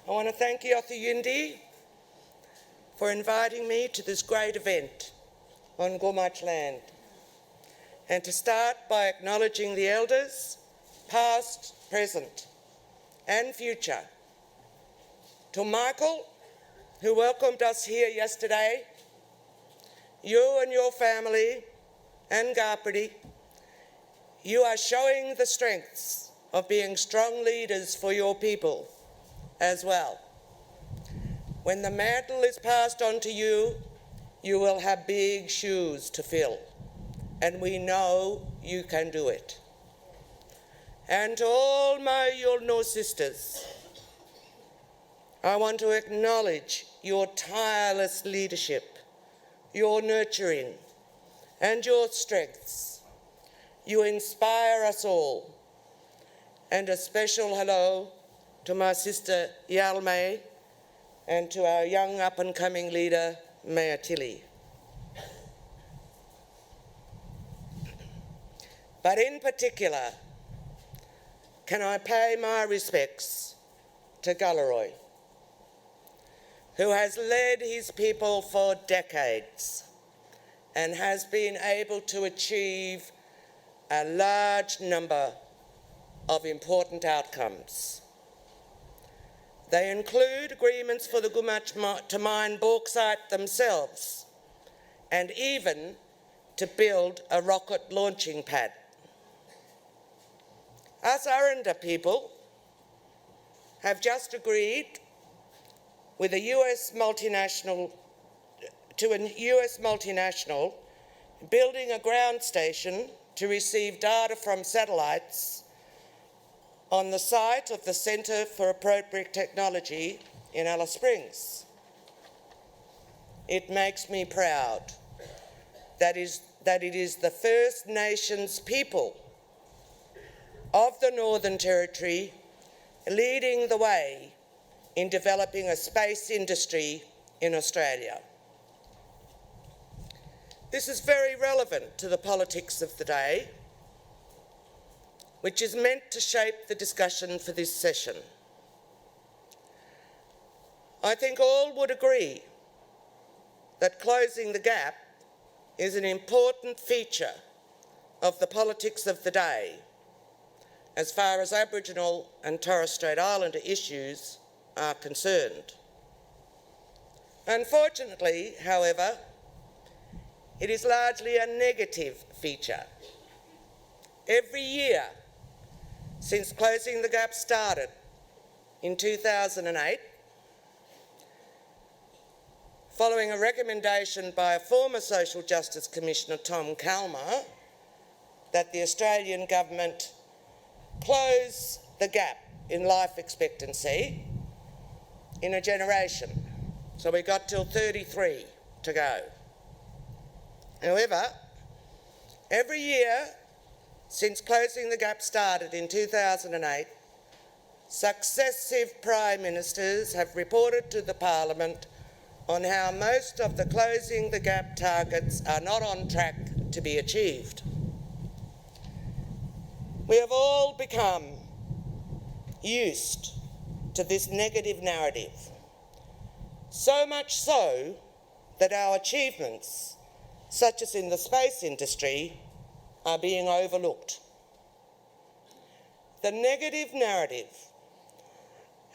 I want to thank Yothu Yindi for inviting me to this great event on Gulkula land, and to start by acknowledging the elders, past, present and future. To Michael, who welcomed us here yesterday, you and your family and Garma, you are showing the strengths of being strong leaders for your people as well. When the mantle is passed on to you, you will have big shoes to fill, and we know you can do it. And to all my Yolno sisters, I want to acknowledge your tireless leadership, your nurturing, and your strengths. You inspire us all. And a special hello to my sister Yalmay and to our young up-and-coming leader, Mayor Tilly. But in particular, can I pay my respects to Gulkula, who has led his people for decades and has been able to achieve a large number of important outcomes. They include agreements for the Gulkula to mine bauxite themselves, and even to build a rocket launching pad. Us Arnhem people have just agreed with a US multinational building a ground station to receive data from satellites on the site of the Centre for Appropriate Technology in Alice Springs. It makes me proud that it is the First Nations people of the Northern Territory leading the way in developing a space industry in Australia. This is very relevant to the politics of the day, which is meant to shape the discussion for this session. I think all would agree that closing the gap is an important feature of the politics of the day as far as Aboriginal and Torres Strait Islander issues are concerned. Unfortunately, however, it is largely a negative feature. Every year since closing the gap started in 2008, following a recommendation by a former Social Justice Commissioner, Tom Garma, that the Australian government close the gap in life expectancy in a generation. So we got till 33 to go. However, every year since closing the gap started in 2008, successive Prime Ministers have reported to the Parliament on how most of the closing the gap targets are not on track to be achieved. We have all become used to this negative narrative, so much so that our achievements, such as in the space industry, are being overlooked. The negative narrative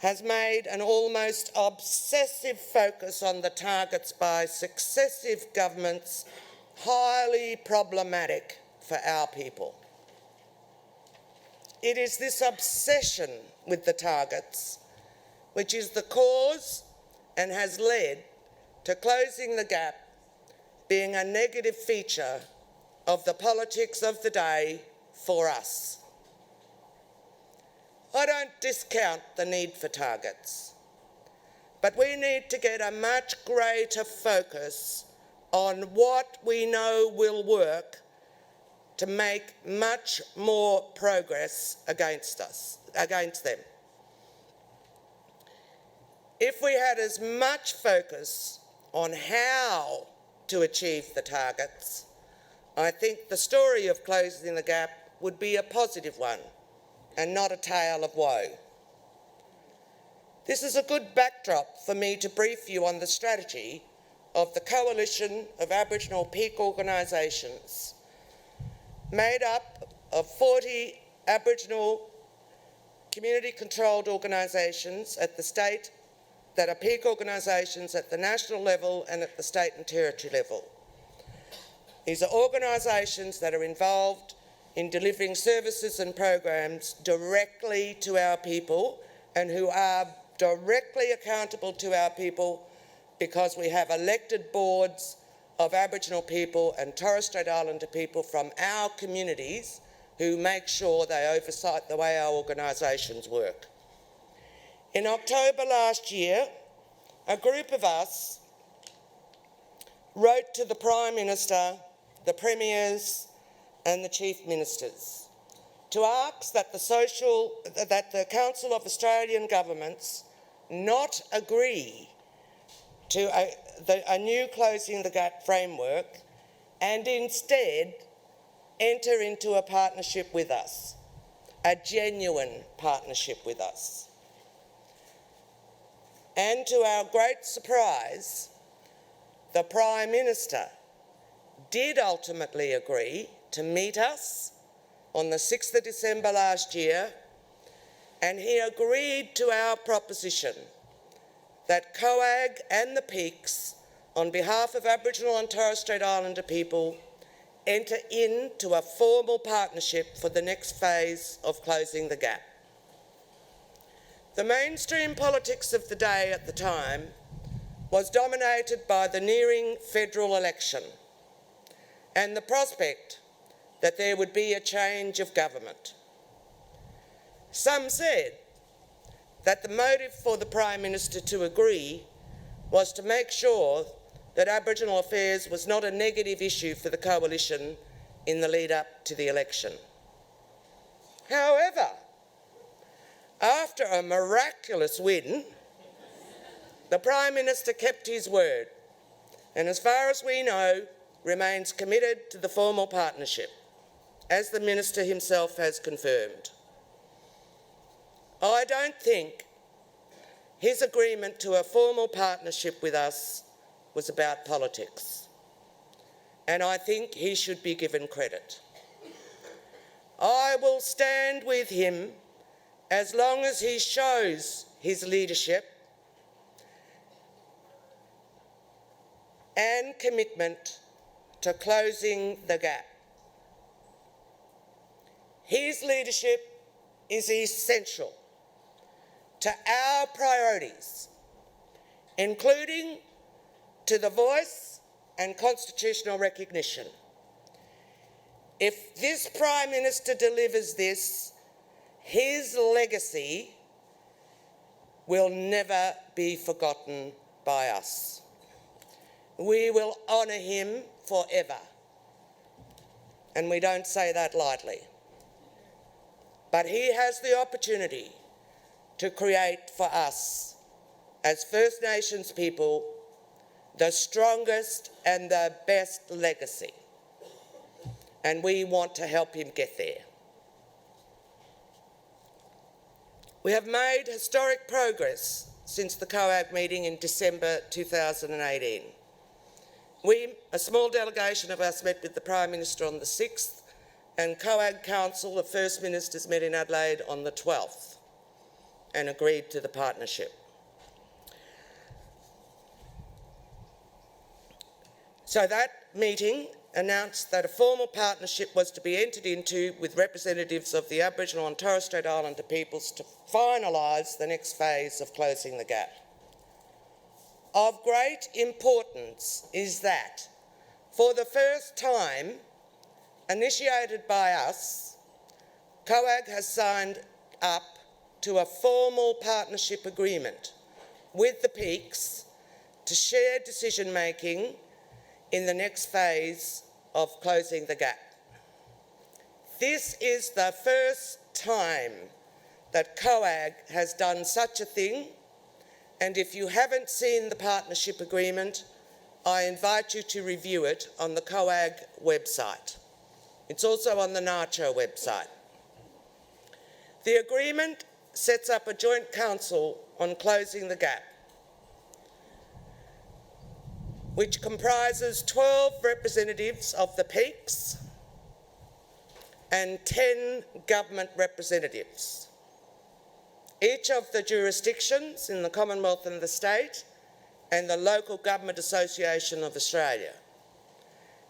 has made an almost obsessive focus on the targets by successive governments highly problematic for our people. It is this obsession with the targets which is the cause and has led to closing the gap being a negative feature of the politics of the day for us. I don't discount the need for targets, but we need to get a much greater focus on what we know will work to make much more progress against them. If we had as much focus on how to achieve the targets, I think the story of closing the gap would be a positive one and not a tale of woe. This is a good backdrop for me to brief you on the strategy of the Coalition of Aboriginal Peak Organisations, made up of 40 Aboriginal community-controlled organisations at the state that are peak organisations at the national level and at the state and territory level. These are organisations that are involved in delivering services and programs directly to our people and who are directly accountable to our people because we have elected boards of Aboriginal people and Torres Strait Islander people from our communities who make sure they oversight the way our organisations work. In October last year, a group of us wrote to the Prime Minister, the Premiers and the Chief Ministers to ask that the Council of Australian Governments not agree to a new Closing the Gap framework and instead enter into a partnership with us, a genuine partnership with us. And to our great surprise, the Prime Minister did ultimately agree to meet us on the 6th of December last year, and he agreed to our proposition that COAG and the Peaks, on behalf of Aboriginal and Torres Strait Islander people, enter into a formal partnership for the next phase of Closing the Gap. The mainstream politics of the day at the time was dominated by the nearing federal election and the prospect that there would be a change of government. Some said that the motive for the Prime Minister to agree was to make sure that Aboriginal affairs was not a negative issue for the Coalition in the lead up to the election. However, after a miraculous win, the Prime Minister kept his word and, as far as we know, remains committed to the formal partnership, as the Minister himself has confirmed. I don't think his agreement to a formal partnership with us was about politics, and I think he should be given credit. I will stand with him as long as he shows his leadership and commitment to closing the gap. His leadership is essential to our priorities, including to the voice and constitutional recognition. If this Prime Minister delivers this, his legacy will never be forgotten by us. We will honour him forever, and we don't say that lightly. But he has the opportunity to create for us, as First Nations people, the strongest and the best legacy. And we want to help him get there. We have made historic progress since the COAG meeting in December 2018. A small delegation of us met with the Prime Minister on the 6th, and COAG Council of First Ministers met in Adelaide on the 12th and agreed to the partnership. So that meeting announced that a formal partnership was to be entered into with representatives of the Aboriginal and Torres Strait Islander peoples to finalise the next phase of Closing the Gap. Of great importance is that, for the first time, initiated by us, COAG has signed up to a formal partnership agreement with the Peaks to share decision-making in the next phase of Closing the Gap. This is the first time that COAG has done such a thing, and if you haven't seen the partnership agreement, I invite you to review it on the COAG website. It's also on the NACHO website. The agreement sets up a joint council on closing the gap, which comprises 12 representatives of the peaks and 10 government representatives. Each of the jurisdictions in the Commonwealth and the state and the Local Government Association of Australia.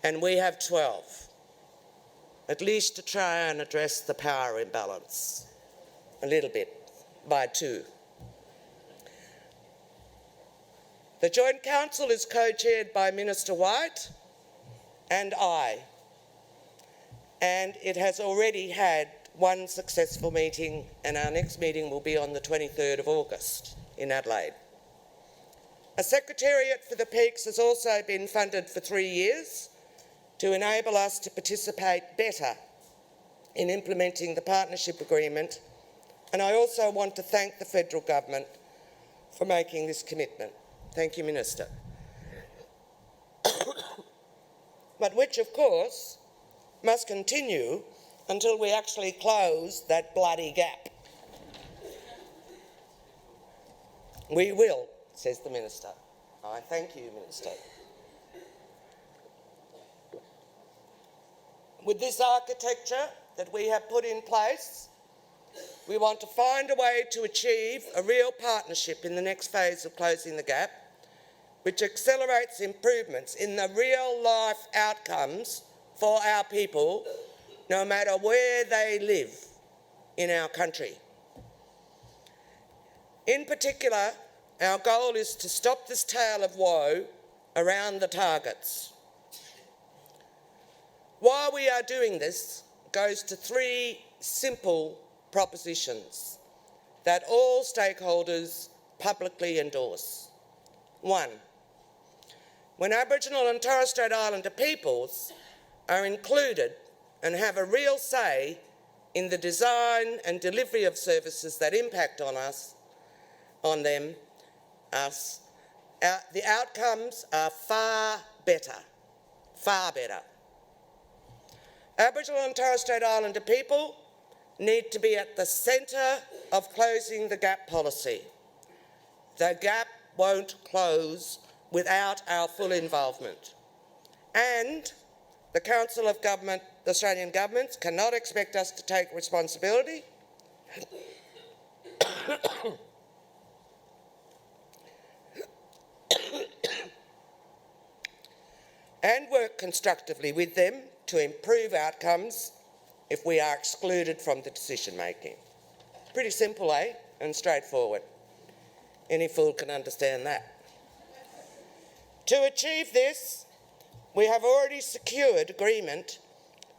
And we have 12, at least to try and address the power imbalance a little bit by 2. The Joint Council is co-chaired by Minister White and I, and it has already had one successful meeting, and our next meeting will be on the 23rd of August in Adelaide. A secretariat for the peaks has also been funded for 3 years to enable us to participate better in implementing the partnership agreement, and I also want to thank the federal government for making this commitment. Thank you, Minister. But which, of course, must continue until we actually close that bloody gap. We will, says the Minister. I thank you, Minister. With this architecture that we have put in place, we want to find a way to achieve a real partnership in the next phase of closing the gap, which accelerates improvements in the real life outcomes for our people, no matter where they live in our country. In particular, our goal is to stop this tale of woe around the targets. Why we are doing this goes to 3 simple propositions that all stakeholders publicly endorse. 1, when Aboriginal and Torres Strait Islander peoples are included and have a real say in the design and delivery of services that impact on us, the outcomes are far better. Aboriginal and Torres Strait Islander people need to be at the centre of closing the gap policy. The gap won't close without our full involvement. And the Council of Government, the Australian governments, cannot expect us to take responsibility and work constructively with them to improve outcomes if we are excluded from the decision making. Pretty simple, eh? And straightforward. Any fool can understand that. To achieve this, we have already secured agreement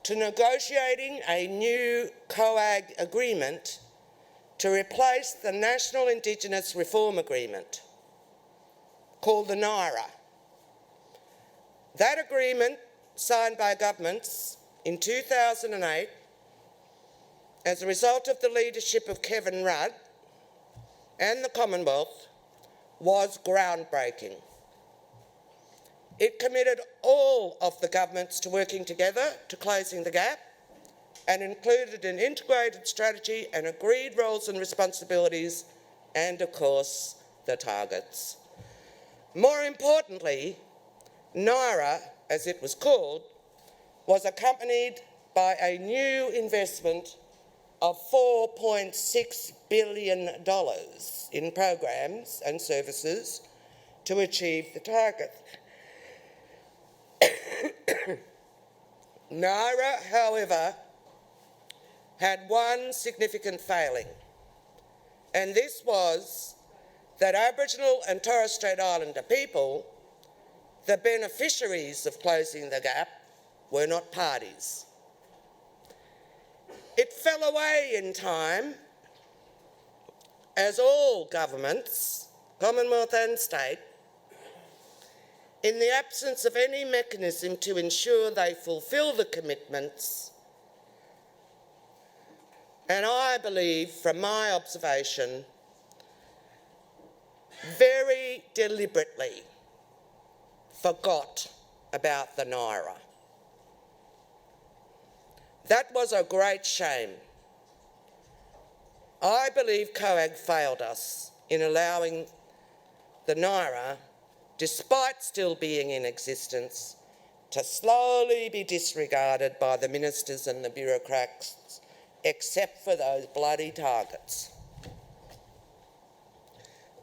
to negotiating a new COAG agreement to replace the National Indigenous Reform Agreement, called the NIRA. That agreement, signed by governments in 2008, as a result of the leadership of Kevin Rudd and the Commonwealth, was groundbreaking. It committed all of the governments to working together to closing the gap and included an integrated strategy and agreed roles and responsibilities and, of course, the targets. More importantly, NIRA, as it was called, was accompanied by a new investment of $4.6 billion in programs and services to achieve the target. NIRA, however, had one significant failing, and this was that Aboriginal and Torres Strait Islander people, the beneficiaries of closing the gap, were not parties. It fell away in time as all governments, Commonwealth and state, in the absence of any mechanism to ensure they fulfil the commitments, and I believe, from my observation, very deliberately forgot about the NIRA. That was a great shame. I believe COAG failed us in allowing the NIRA, despite still being in existence, to slowly be disregarded by the ministers and the bureaucrats, except for those bloody targets.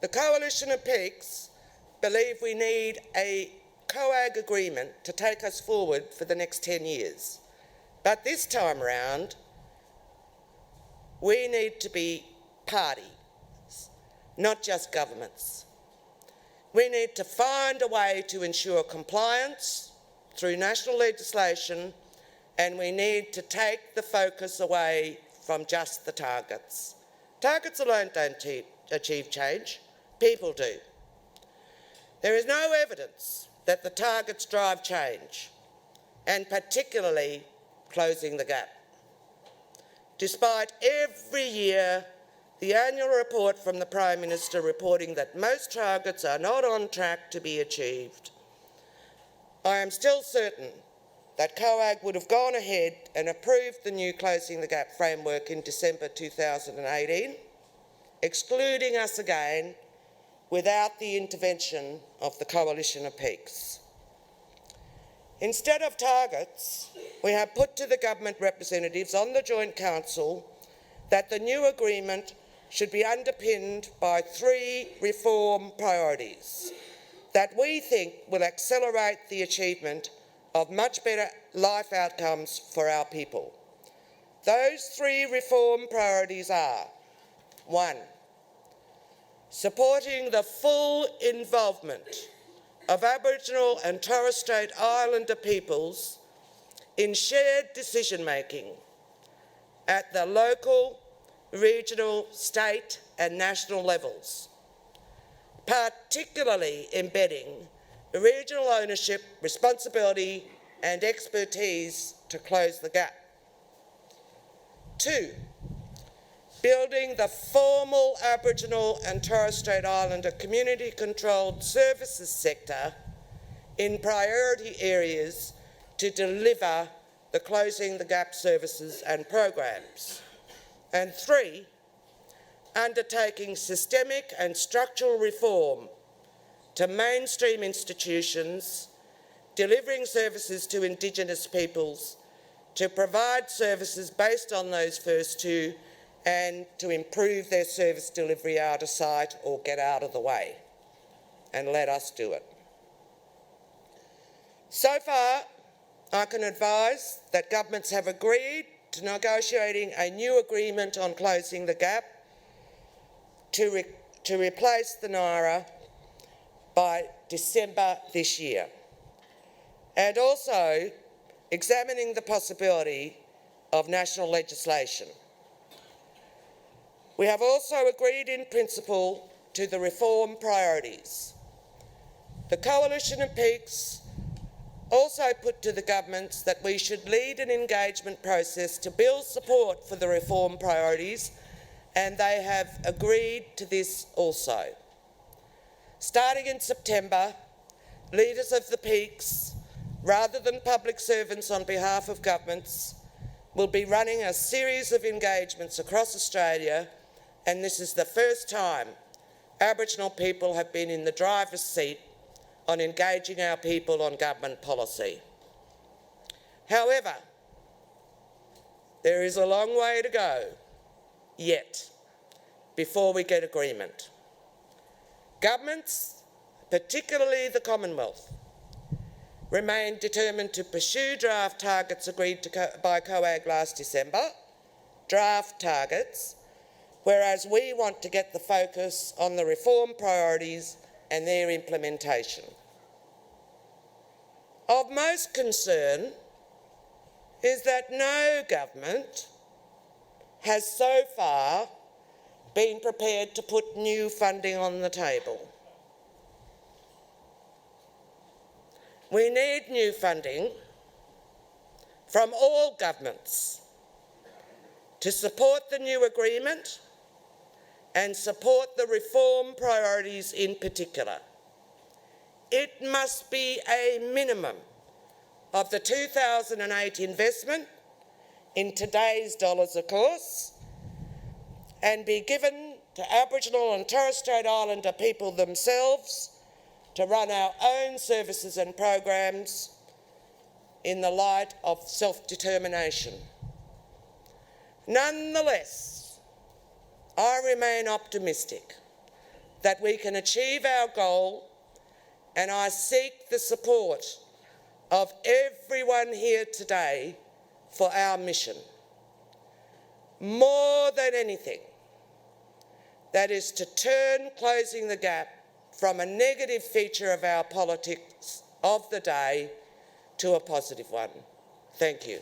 The Coalition of Peaks believe we need a COAG agreement to take us forward for the next 10 years. But this time round, we need to be parties, not just governments. We need to find a way to ensure compliance through national legislation, and we need to take the focus away from just the targets. Targets alone don't achieve change, people do. There is no evidence that the targets drive change, and particularly closing the gap. Despite every year the annual report from the Prime Minister reporting that most targets are not on track to be achieved, I am still certain that COAG would have gone ahead and approved the new Closing the Gap framework in December 2018, excluding us again without the intervention of the Coalition of Peaks. Instead of targets, we have put to the government representatives on the Joint Council that the new agreement should be underpinned by 3 reform priorities that we think will accelerate the achievement of much better life outcomes for our people. Those 3 reform priorities are: 1, supporting the full involvement of Aboriginal and Torres Strait Islander peoples in shared decision-making at the local, regional, state and national levels, particularly embedding regional ownership, responsibility and expertise to close the gap. 2, building the formal Aboriginal and Torres Strait Islander community-controlled services sector in priority areas to deliver the Closing the Gap services and programs. And 3, undertaking systemic and structural reform to mainstream institutions, delivering services to Indigenous peoples, to provide services based on those first 2, and to improve their service delivery out of sight or get out of the way, and let us do it. So far, I can advise that governments have agreed to negotiating a new agreement on Closing the Gap to replace the NIRA by December this year, and also examining the possibility of national legislation. We have also agreed in principle to the reform priorities. The Coalition of Peaks also put to the governments that we should lead an engagement process to build support for the reform priorities, and they have agreed to this also. Starting in September, leaders of the Peaks, rather than public servants on behalf of governments, will be running a series of engagements across Australia, and this is the first time Aboriginal people have been in the driver's seat on engaging our people on government policy. However, there is a long way to go yet before we get agreement. Governments, particularly the Commonwealth, remain determined to pursue draft targets agreed by COAG last December, draft targets, whereas we want to get the focus on the reform priorities and their implementation. Of most concern is that no government has so far been prepared to put new funding on the table. We need new funding from all governments to support the new agreement and support the reform priorities in particular. It must be a minimum of the 2008 investment, in today's dollars of course, and be given to Aboriginal and Torres Strait Islander people themselves to run our own services and programs in the light of self-determination. Nonetheless, I remain optimistic that we can achieve our goal, and I seek the support of everyone here today for our mission. More than anything, that is to turn closing the gap from a negative feature of our politics of the day to a positive one. Thank you.